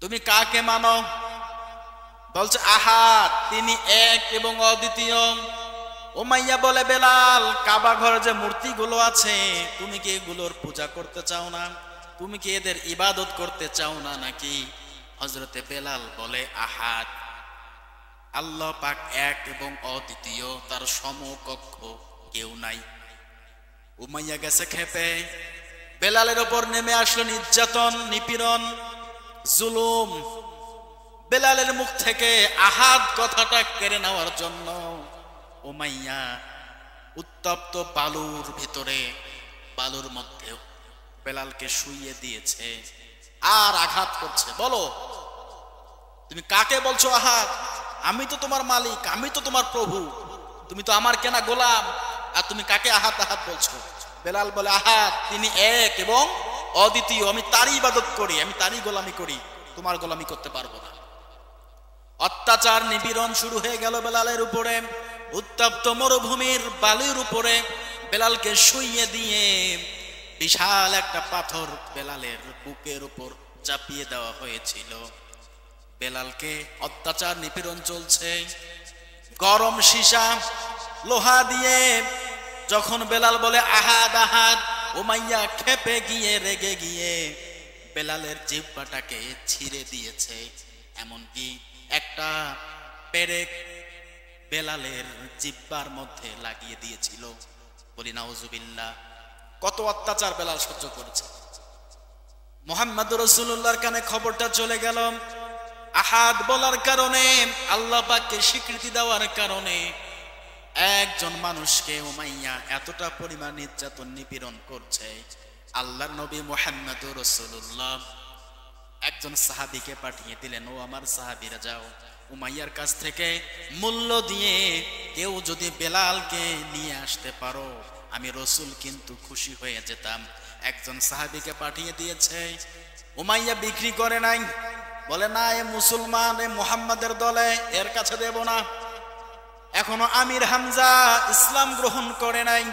তুমি কাকে মানো? বলছে আহাদ, তিনি এক এবং অদ্বিতীয়। উমাইয়া বলে, বেলাল, কাবা ঘরে যে মূর্তিগুলো আছে তুমি কি এগুলোর পূজা করতে চাও না? তুমি কি এদের ইবাদত করতে চাও না নাকি? হযরতে বেলাল বলে, আহাদ, আল্লাহ পাক এক এবং অদ্বিতীয়, তার সমকক্ষ কেউ নাই। উমাইয়া গেছে খেপে। বেলালের ওপর নেমে আসলো নির্যাতন, নিপীড়ন, জুলুম। বেলালের মুখ থেকে আহাদ কথাটা কেড়ে নেওয়ার জন্য উমাইয়া উত্তপ্ত বালুর ভিতরে, বালুর মধ্যে বেলালকে শুইয়ে দিয়েছে আর আঘাত করছে। বলো, তুমি কাকে বলছো আহাদ? আমি তো তোমার মালিক, আমি তো তোমার প্রভু, তুমি তো আমার কেনা গোলাম, আর তুমি কাকে আহাত আহাত বলছো? বেলাল বলে, আহাদ, তিনি এক এবং অদ্বিতীয়, আমি তারই ইবাদত করি, আমি তারই গোলামি করি, তোমার গোলামি করতে পারবো না। অত্যাচার, নিপীড়ন শুরু হয়ে গেল বেলালের উপরে। উত্তপ্ত মরুভূমির বালির উপরে বেলালকে শুইয়ে দিয়ে বিশাল একটা পাথর বেলালের বুকের উপর চাপিয়ে দেওয়া হয়েছিল। বেলালকে অত্যাচার, নিপীড়ন চলছে। গরম সীসা, লোহা দিয়ে যখন বেলাল বলে আহাদ আহাদ, উমাইয়া খেপে গিয়ে, রেগে গিয়ে বেলালের জিহ্বাটাকে ছিঁড়ে দিয়েছে। এমনকি একটা পেরেক বেলালের জিহ্বার মধ্যে লাগিয়ে দিয়েছিল। বলি নাউজুবিল্লাহ। কত অত্যাচার বেলাল সহ্য করেছে। মুহাম্মদুর রাসূলুল্লাহর কানে খবরটা চলে গেল। আহাদ বলার কারণে, আল্লাহ পাককে স্বীকৃতি দেওয়ার কারণে একজন মানুষকে উমাইয়া এতটা পরিমাণ নির্যাতন, নিপীড়ন করছে। আল্লাহর নবী মুহাম্মদুর রাসূলুল্লাহ একজন সাহাবীকে পাঠিয়ে দিলেন, ও আমার সাহাবীরা, যাও উমাইয়ার কাছ থেকে মূল্য দিয়ে কেউ যদি বেলালকে নিয়ে আসতে পারো, আমি রসুল কিন্তু খুশি হয়ে যেতাম। একজন সাহাবীকে পাঠিয়ে দিয়েছে। উমাইয়া বিক্রি করে নাই, বলে না, এ মুসলমান, এ মুহাম্মাদের দলে, এর কাছে দেব না। এখনো আমির হামজা ইসলাম গ্রহণ করে নাই।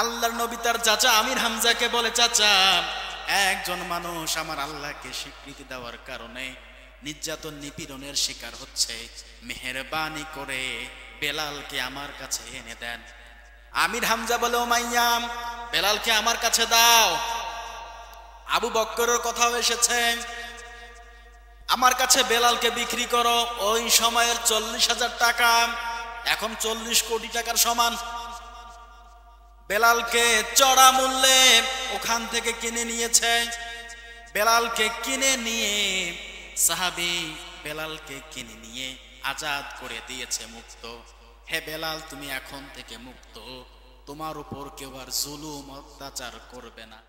আল্লাহর নবী তার চাচা আমির হামজাকে বলে, চাচা, একজন মানুষ আমার আল্লাহকে স্বীকৃতি দেওয়ার কারণে নির্যাতন, নিপীড়নের শিকার হচ্ছে, মেহেরবানি করে বেলালকে আমার কাছে এনে দেন। আমির হামজা বলে, উমাইয়া, বেলালকে আমার কাছে দাও। আবু বকরের কথাও এসেছে, আমার কাছে বেলালকে বিক্রি করো। ওই সময়ের 40,000 টাকা এখন 40 কোটি টাকার সমান। বেলালকে চড়া মূল্যে ওখান থেকে কিনে নিয়েছে। বেলালকে কিনে নিয়ে সাহাবী বেলালকে কিনে নিয়ে আজাদ করে দিয়েছে, মুক্ত। হে বেলাল, তুমি এখন থেকে মুক্ত, তোমার উপর কেউ আর জুলুম, অত্যাচার করবে না।